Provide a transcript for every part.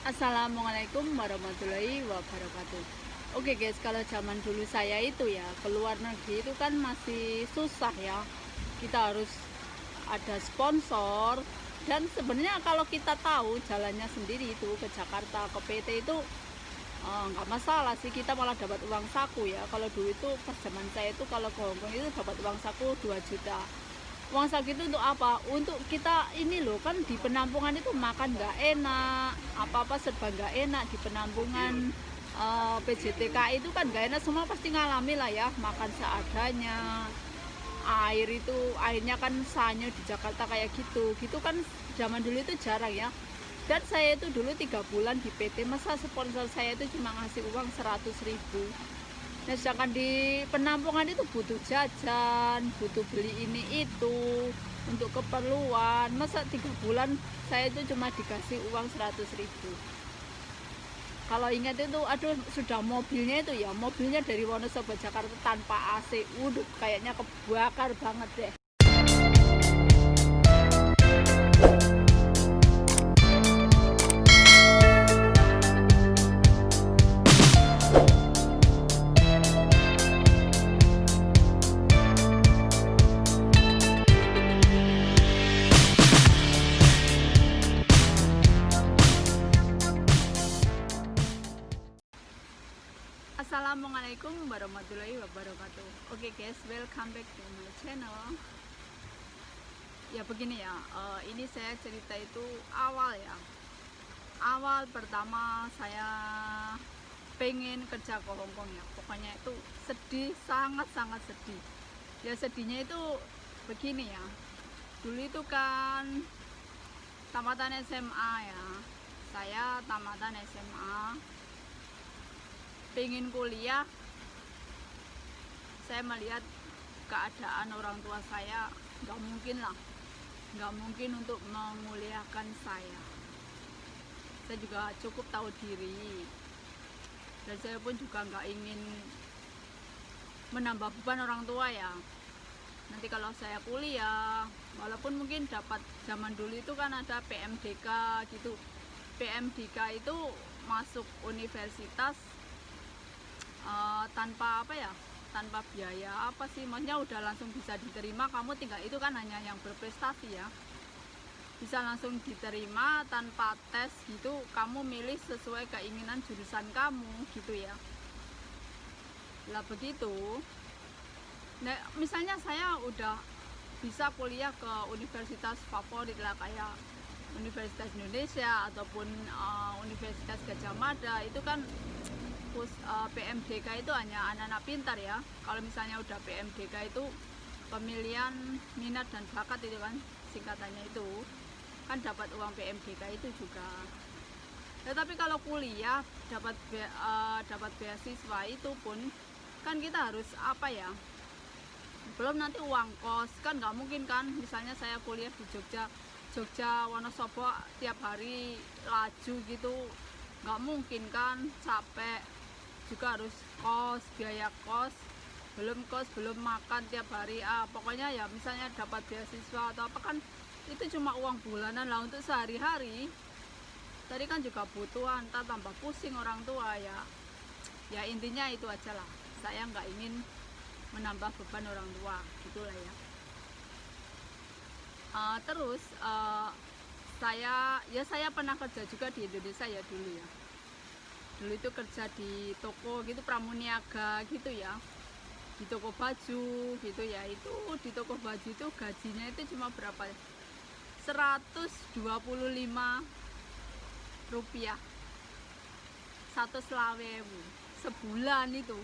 Assalamualaikum warahmatullahi wabarakatuh. Oke guys, kalau zaman dulu saya itu ya keluar negeri itu kan masih susah ya. Kita harus ada sponsor, dan sebenarnya kalau kita tahu jalannya sendiri itu ke Jakarta ke PT itu nggak masalah sih, kita malah dapat uang saku ya. Kalau dulu itu pas zaman saya itu kalau ke Hongkong itu dapat uang saku 2 juta. Uang saku itu untuk apa? Untuk kita ini loh, kan di penampungan itu makan nggak enak, apa-apa serba nggak enak di penampungan. PJTK itu kan nggak enak, semua pasti ngalami lah ya, makan seadanya. Air itu airnya kan sanyo di Jakarta kayak gitu gitu kan, zaman dulu itu jarang ya. Dan saya itu dulu 3 bulan di PT, masa sponsor saya itu cuma ngasih uang 100.000. Nah sedangkan di penampungan itu butuh jajan, butuh beli ini itu untuk keperluan, masa 3 bulan saya itu cuma dikasih uang 100.000. Kalau ingat itu, aduh, sudah mobilnya itu ya, mobilnya dari Wonosobo Jakarta tanpa AC, udah kayaknya kebakar banget deh. Assalamualaikum warahmatullahi wabarakatuh. Oke guys, welcome back to my channel. Ya begini ya, ini saya cerita itu awal ya. Awal pertama saya pengen kerja ke Hongkong ya, pokoknya itu sedih, sangat-sangat sedih. Ya sedihnya itu begini ya, dulu itu kan tamatan SMA ya, saya tamatan SMA pengen kuliah. Saya melihat keadaan orang tua saya, nggak mungkin lah, nggak mungkin untuk menguliahkan saya. Saya juga cukup tahu diri, dan saya pun juga nggak ingin menambah beban orang tua ya. Nanti kalau saya kuliah, walaupun mungkin dapat, zaman dulu itu kan ada PMDK gitu. PMDK itu masuk universitas tanpa apa ya, tanpa biaya apa sih, maksudnya udah langsung bisa diterima, kamu tinggal itu kan hanya yang berprestasi ya, bisa langsung diterima tanpa tes gitu, kamu milih sesuai keinginan jurusan kamu gitu ya. Lah begitu, nah misalnya saya udah bisa kuliah ke universitas favorit lah, kayak Universitas Indonesia ataupun Universitas Gadjah Mada, itu kan PMDK itu hanya anak-anak pintar ya. Kalau misalnya udah PMDK itu pemilihan minat dan bakat itu kan singkatannya, itu kan dapat uang PMDK itu juga. Tetapi kalau kuliah dapat beasiswa itu pun kan kita harus apa ya, belum nanti uang kos, kan nggak mungkin kan, misalnya saya kuliah di Jogja Wonosobo tiap hari laju gitu, nggak mungkin kan, capek juga, harus kos, biaya kos, belum makan tiap hari. Pokoknya ya misalnya dapat beasiswa atau apa kan itu cuma uang bulanan lah untuk sehari-hari. Tadi kan juga butuh, entah tambah pusing orang tua ya. Ya intinya itu aja lah, saya nggak ingin menambah beban orang tua gitulah ya. Terus saya pernah kerja juga di Indonesia ya dulu ya. Dulu itu kerja di toko gitu, pramuniaga gitu ya, di toko baju gitu ya. Itu di toko baju itu gajinya itu cuma berapa, 125 rupiah, 125.000 sebulan. Itu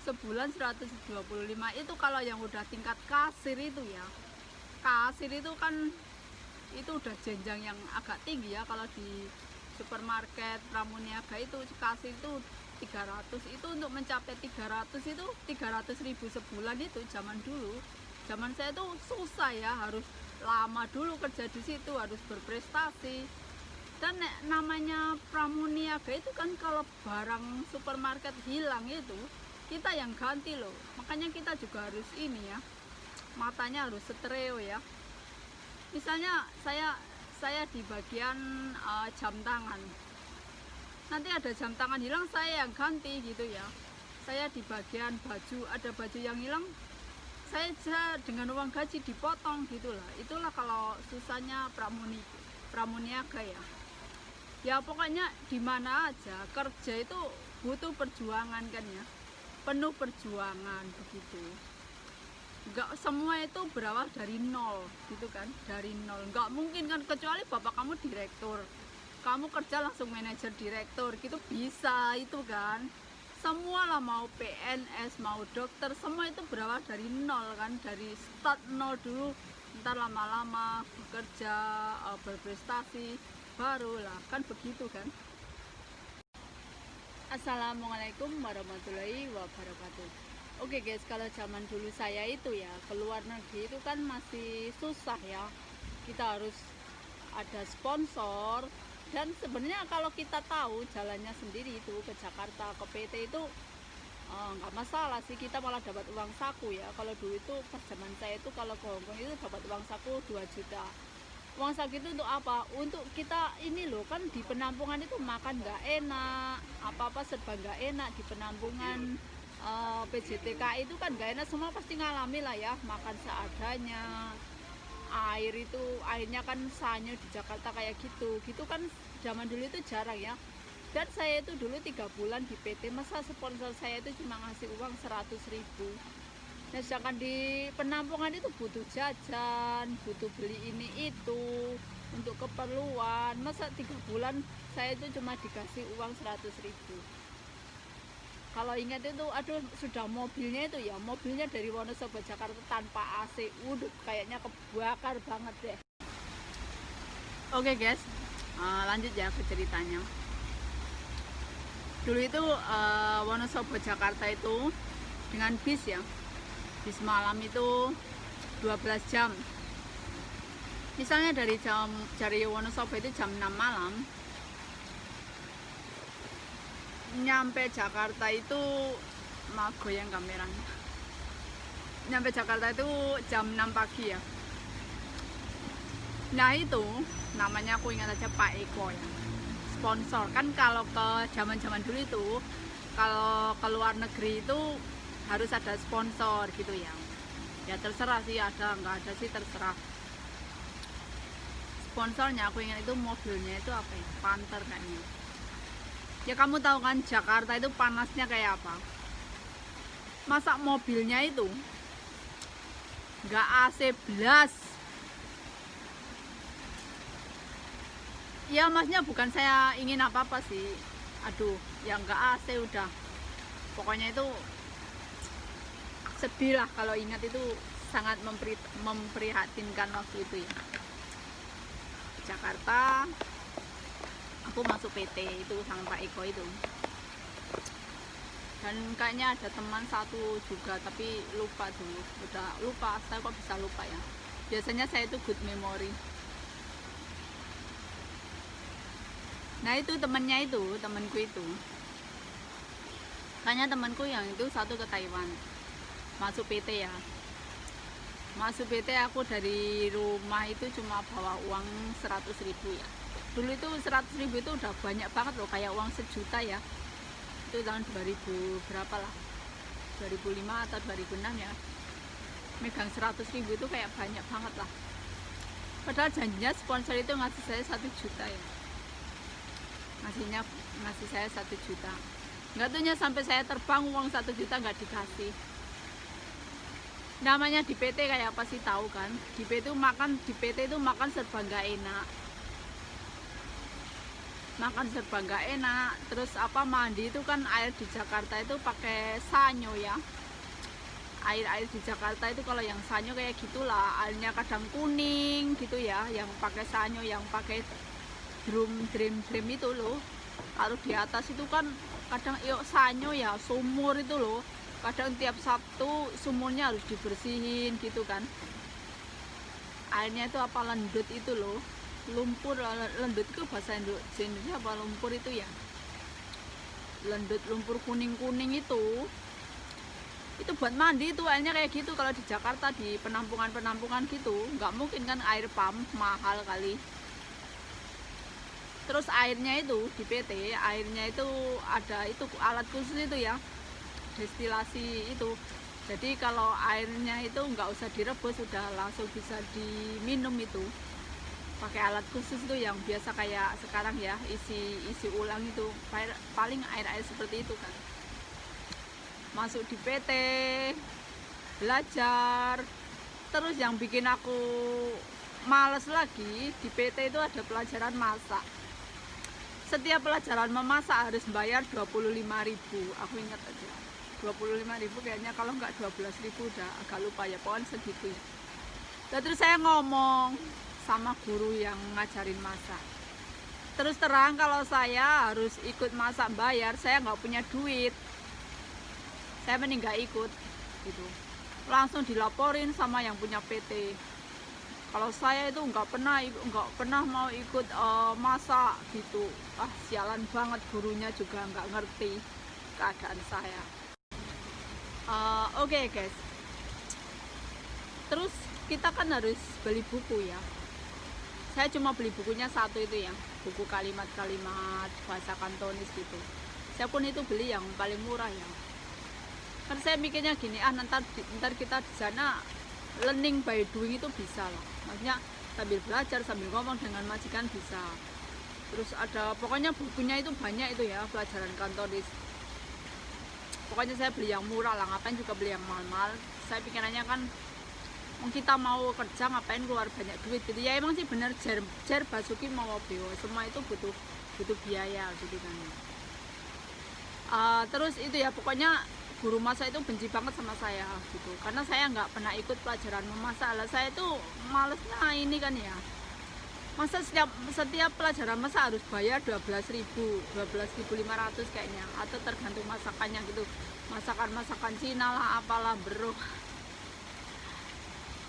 sebulan 125 itu kalau yang udah tingkat kasir itu ya. Kasir itu kan itu udah jenjang yang agak tinggi ya. Kalau di supermarket pramuniaga itu kasir itu 300, itu untuk mencapai 300 itu 300.000 sebulan. Itu zaman dulu, zaman saya itu susah ya, harus lama dulu kerja di situ, harus berprestasi. Dan namanya pramuniaga itu kan kalau barang supermarket hilang itu kita yang ganti loh, makanya kita juga harus ini ya, matanya harus stereo ya. Misalnya saya di bagian jam tangan. nanti ada jam tangan hilang saya yang ganti gitu ya. Saya di bagian baju, ada baju yang hilang, saya dengan uang gaji dipotong gitulah. Itulah kalau susahnya pramuniaga ya. Ya pokoknya di mana aja kerja itu butuh perjuangan kan ya, penuh perjuangan begitu. Enggak semua itu berawal dari nol gitu kan, dari nol. Enggak mungkin kan, kecuali bapak kamu direktur, kamu kerja langsung manajer direktur gitu bisa itu kan. Semua lah, mau PNS mau dokter, semua itu berawal dari nol kan, dari start nol dulu, ntar lama-lama bekerja, berprestasi, barulah kan begitu kan. Assalamualaikum warahmatullahi wabarakatuh. Oke guys, kalau zaman dulu saya itu ya keluar negeri itu kan masih susah ya, kita harus ada sponsor. Dan sebenarnya kalau kita tahu jalannya sendiri itu ke Jakarta, ke PT itu nggak masalah sih, kita malah dapat uang saku ya. Kalau dulu itu pas zaman saya itu kalau ke Hongkong itu dapat uang saku 2 juta. Uang saku itu untuk apa? Untuk kita ini loh kan, di penampungan itu makan nggak enak, apa-apa serba nggak enak di penampungan. PJTK itu kan nggak enak, semua pasti ngalami lah ya, makan seadanya. Air itu, airnya kan sanyo di Jakarta kayak gitu kan, zaman dulu itu jarang ya. Dan saya itu dulu 3 bulan di PT, masa sponsor saya itu cuma ngasih uang 100.000. Nah sedangkan di penampungan itu butuh jajan, butuh beli ini itu untuk keperluan, masa 3 bulan saya itu cuma dikasih uang 100.000. Kalau ingat itu, aduh sudah mobilnya itu ya, mobilnya dari Wonosobo Jakarta tanpa AC, udah kayaknya kebakar banget deh. Oke guys, lanjut ya ke ceritanya. Dulu itu Wonosobo Jakarta itu dengan bis ya, bis malam itu 12 jam. Misalnya dari Wonosobo itu jam 6 malam, nyampe Jakarta itu, maaf goyang kameranya, nyampe Jakarta itu jam 6 pagi ya. Nah itu namanya, aku ingat aja, Pak Eko ya, sponsor kan. Kalau ke zaman dulu itu kalau ke luar negeri itu harus ada sponsor gitu ya. Ya terserah sih, ada nggak ada sih terserah. Sponsornya aku ingat itu mobilnya itu apa ya, Panther kayaknya. Ya kamu tahu kan Jakarta itu panasnya kayak apa. Masa mobilnya itu nggak AC blas. Ya maksudnya bukan saya ingin apa-apa sih, aduh ya nggak AC udah. Pokoknya itu sedih lah kalau ingat, itu sangat memprihatinkan waktu itu ya. Jakarta, aku masuk PT itu sama Pak Eko itu, dan kayaknya ada teman satu juga tapi lupa dulu, udah lupa. Saya kok bisa lupa ya, biasanya saya itu good memory. Nah itu temannya itu, temanku itu kayaknya temanku yang itu satu ke Taiwan, masuk PT ya. Masuk PT aku dari rumah itu cuma bawa uang 100.000 ya. Dulu itu 100.000 itu udah banyak banget loh, kayak uang 1 juta ya. Itu tahun 2000 berapa lah, 2005 atau 2006 ya. Megang 100.000 itu kayak banyak banget lah. Padahal janjinya sponsor itu ngasih saya 1 juta ya, ngasih saya 1 juta. Nggak tuhnya sampai saya terbang uang 1 juta nggak dikasih. Namanya di PT kayak apa sih, tahu kan? Di PT itu makan serba nggak enak. Makan serba nggak enak, terus apa, mandi itu kan air di Jakarta itu pakai sanyo ya. Air di Jakarta itu kalau yang sanyo kayak gitulah, airnya kadang kuning gitu ya, yang pakai sanyo, yang pakai dream itu loh. Kalau di atas itu kan kadang yuk sanyo ya, sumur itu loh, kadang tiap Sabtu sumurnya harus dibersihin gitu kan. Airnya itu apa, lendut itu loh, lumpur. Lendut itu bahasa Indonesia apa, lumpur itu ya, lendut, lumpur kuning itu buat mandi itu airnya kayak gitu. Kalau di Jakarta di penampungan gitu nggak mungkin kan, air pump mahal kali. Terus airnya itu di PT, airnya itu ada itu alat khusus itu ya, destilasi itu. Jadi kalau airnya itu nggak usah direbus, udah langsung bisa diminum itu. Pakai alat khusus itu yang biasa kayak sekarang ya, isi ulang itu. Paling air-air seperti itu kan. Masuk di PT, belajar. Terus yang bikin aku males lagi, di PT itu ada pelajaran masak. Setiap pelajaran memasak harus bayar 25.000. Aku ingat aja 25.000, kayaknya kalau nggak 12.000 udah agak lupa ya, pokoknya segitu ya. Terus saya ngomong sama guru yang ngajarin masak, terus terang kalau saya harus ikut masak bayar, saya nggak punya duit, saya mending nggak ikut gitu. Langsung dilaporin sama yang punya PT. Kalau saya itu nggak pernah mau ikut masak gitu. Sialan banget, gurunya juga nggak ngerti keadaan saya. Oke, guys, terus kita kan harus beli buku ya. Saya cuma beli bukunya satu itu ya, buku kalimat-kalimat bahasa Kantonis gitu. Saya pun itu beli yang paling murah ya. Kan saya mikirnya gini, ntar kita di sana learning by doing itu bisa lah, maksudnya sambil belajar sambil ngomong dengan majikan bisa. Terus ada pokoknya bukunya itu banyak itu ya, pelajaran Kantonis. Pokoknya saya beli yang murah lah, ngapain juga beli yang mahal-mahal. Saya pikirannya kan kita mau kerja ngapain keluar banyak duit gitu ya. Emang sih bener, jar Basuki mau bewo, semua itu butuh biaya gitu kan. Terus itu ya, pokoknya guru masak itu benci banget sama saya gitu, karena saya nggak pernah ikut pelajaran memasak. Lah saya itu malesnya ini kan ya, masa setiap pelajaran masak harus bayar 12.500 kayaknya, atau tergantung masakannya gitu, masakan Cina lah apalah bro.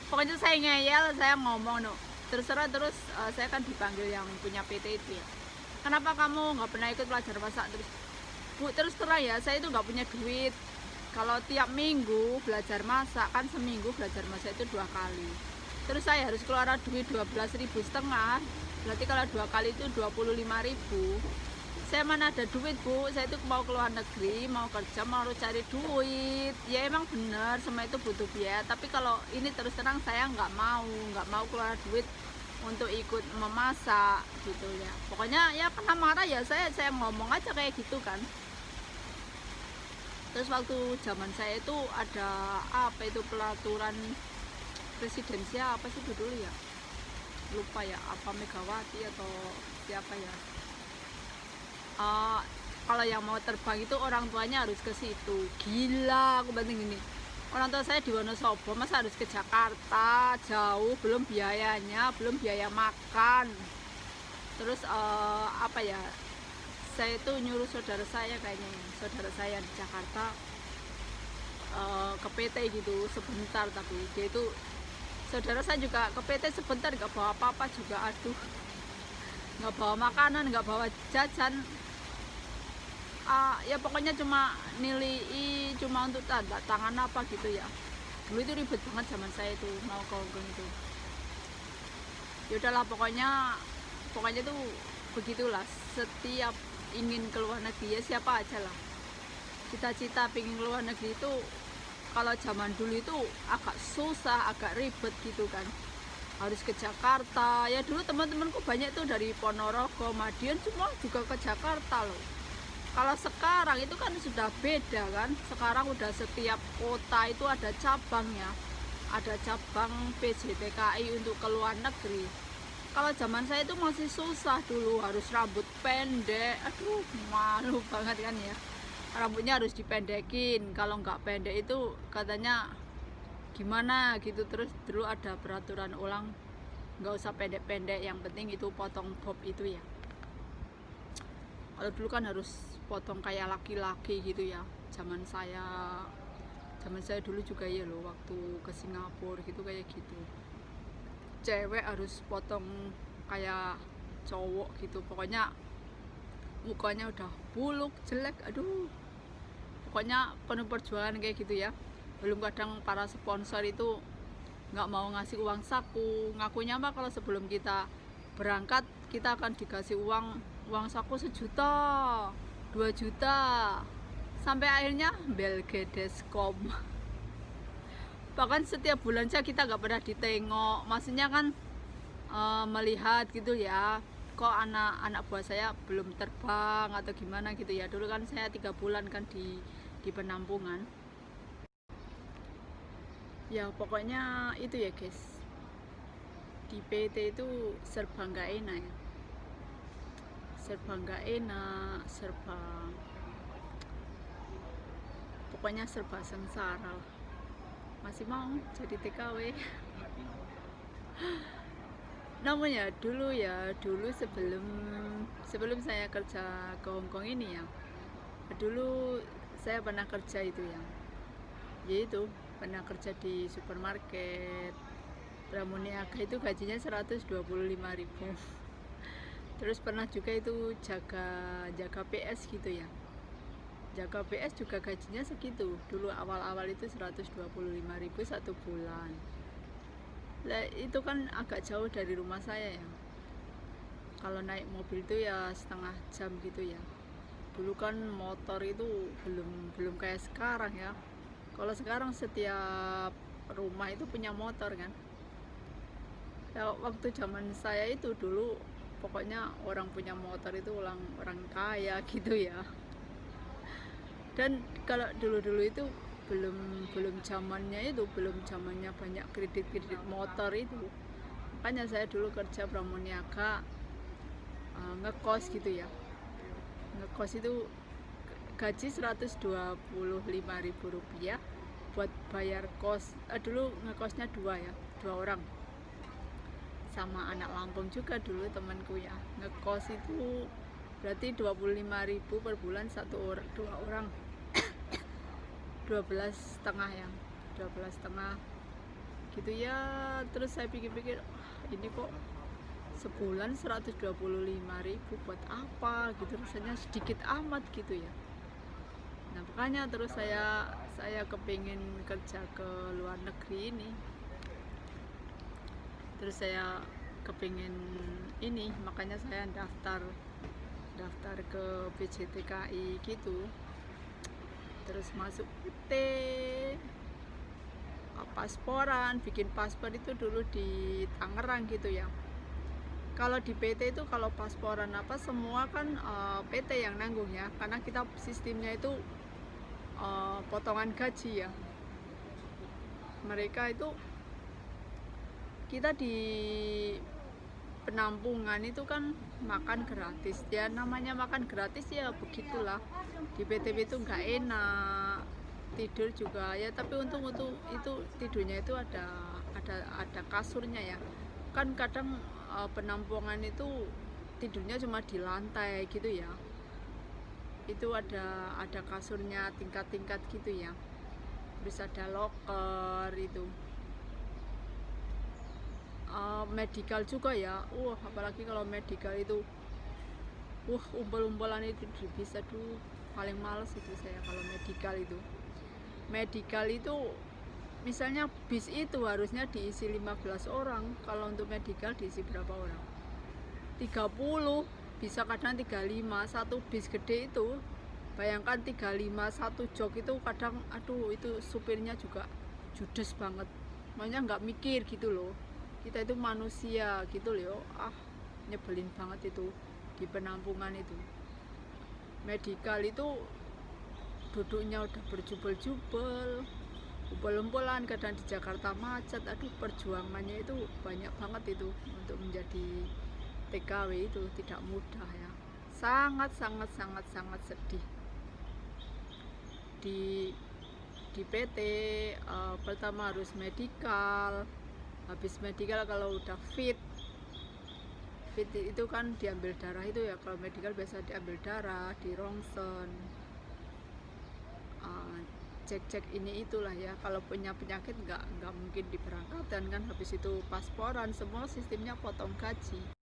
Pokoknya saya ngeyel, saya ngomong no, terserah. Terus saya kan dipanggil yang punya PT itu ya, kenapa kamu nggak pernah ikut pelajaran masak? Terus Bu, terus terang ya, saya itu nggak punya duit. Kalau tiap minggu belajar masak, kan seminggu belajar masak itu 2 kali. Terus saya harus keluar duit 12.500. Berarti kalau 2 kali itu 25.000. Saya mana ada duit Bu, saya itu mau keluar negeri, mau kerja, mau cari duit. Ya emang bener, semua itu butuh biaya. Tapi kalau ini terus terang saya nggak mau keluar duit untuk ikut memasak gitu ya. Pokoknya ya karena marah ya, saya ngomong aja kayak gitu kan. Terus waktu zaman saya itu ada apa itu peraturan presidensial apa sih dulu ya, lupa ya, apa Megawati atau siapa ya. Kalau yang mau terbang itu orang tuanya harus ke situ. Gila, aku banding gini, orang tua saya di Wonosobo, masa harus ke Jakarta, jauh, belum biayanya, belum biaya makan. Terus apa ya, saya itu nyuruh saudara saya kayaknya, saudara saya di Jakarta ke PT gitu sebentar, tapi dia itu saudara saya juga ke PT sebentar, nggak bawa apa-apa juga, aduh, nggak bawa makanan, nggak bawa jajan. Ya pokoknya cuma nilai, cuma untuk tanda tangan apa gitu ya. Dulu itu ribet banget zaman saya itu mau ke Hongkong itu. Ya udahlah, pokoknya tuh begitulah. Setiap ingin keluar negeri ya siapa aja lah, cita-cita pengen keluar negeri itu kalau zaman dulu itu agak susah, agak ribet gitu kan, harus ke Jakarta. Ya dulu teman-temanku banyak tuh dari Ponorogo, Madiun, semua juga ke Jakarta loh. Kalau sekarang itu kan sudah beda kan, sekarang udah setiap kota itu ada cabangnya, ada cabang PJTKI untuk keluar negeri. Kalau zaman saya itu masih susah dulu, harus rambut pendek, aduh malu banget kan ya, rambutnya harus dipendekin, kalau nggak pendek itu katanya gimana gitu. Terus dulu ada peraturan ulang, nggak usah pendek-pendek, yang penting itu potong bob itu ya. Kalau dulu kan harus potong kayak laki-laki gitu ya, zaman saya dulu juga ya loh, waktu ke Singapura gitu kayak gitu, cewek harus potong kayak cowok gitu. Pokoknya mukanya udah buluk, jelek, aduh, pokoknya penuh perjuangan kayak gitu ya. Belum kadang para sponsor itu nggak mau ngasih uang saku, ngakunya mah kalau sebelum kita berangkat kita akan dikasih uang saku 1 juta, 2 juta, sampai akhirnya belgedeskom. Bahkan setiap bulan saja kita nggak pernah ditengok, maksudnya kan melihat gitu ya, kok anak buah saya belum terbang atau gimana gitu ya. Dulu kan saya 3 bulan kan di penampungan ya. Pokoknya itu ya guys, di PT itu serba nggak enak ya, serba nggak enak, pokoknya serba sengsara. Masih mau jadi TKW. Namun ya dulu sebelum saya kerja ke Hongkong ini ya, dulu saya pernah kerja itu ya, yaitu pernah kerja di supermarket Pramuniaga, itu gajinya 125.000. Terus pernah juga itu jaga PS gitu ya, jaga PS juga gajinya segitu. Dulu awal-awal itu 125.000 1 bulan. Nah, itu kan agak jauh dari rumah saya ya. Kalau naik mobil itu ya setengah jam gitu ya. Dulu kan motor itu belum kayak sekarang ya. Kalau sekarang setiap rumah itu punya motor kan. Ya, waktu zaman saya itu dulu pokoknya orang punya motor itu orang kaya gitu ya. Dan kalau dulu itu belum zamannya banyak kredit motor itu. Makanya saya dulu kerja Pramuniaga, ngekos gitu ya. Ngekos itu gaji 125.000 rupiah buat bayar kos. Dulu ngekosnya 2 ya, 2 orang. Sama anak Lampung juga dulu temanku ya. Ngekos itu berarti 25.000 per bulan 2 orang. 12,5 ya, 12,5 gitu ya. Terus saya pikir-pikir, ini kok sebulan 125.000 buat apa gitu, rasanya sedikit amat gitu ya. Nah makanya terus saya kepingin kerja ke luar negeri ini. Terus saya kepingin ini, makanya saya daftar ke PJTKI gitu. Terus masuk PT, pasporan, bikin paspor itu dulu di Tangerang gitu ya. Kalau di PT itu kalau pasporan semua kan PT yang nanggung ya, karena kita sistemnya itu potongan gaji ya. Mereka itu, kita di penampungan itu kan makan gratis ya, namanya makan gratis ya begitulah. Di PT itu nggak enak, tidur juga ya, tapi untung itu tidurnya itu ada kasurnya ya. Kan kadang penampungan itu tidurnya cuma di lantai gitu ya, itu ada kasurnya tingkat-tingkat gitu ya. Terus ada loker itu. Medical juga ya, apalagi kalau medical itu umpel-umpelan itu bisa tuh, paling males itu saya kalau medical itu misalnya bis itu harusnya diisi 15 orang, kalau untuk medical diisi berapa orang? 30, bisa kadang 35. Satu bis gede itu bayangkan 35, 1 jok itu kadang itu supirnya juga judes banget, makanya nggak mikir gitu loh. Kita itu manusia gitu loh, nyebelin banget itu di penampungan itu. Medical itu duduknya udah berjubel-jubel, umpel-umpelan, kadang di Jakarta macet. Perjuangannya itu banyak banget itu untuk menjadi TKW itu tidak mudah ya, sangat sedih. Di PT pertama harus medical, habis medical kalau udah fit itu kan diambil darah itu ya. Kalau medical biasa diambil darah, di rongsen, cek ini itulah ya. Kalau punya penyakit nggak mungkin diberangkatkan kan. Habis itu pasporan, semua sistemnya potong gaji.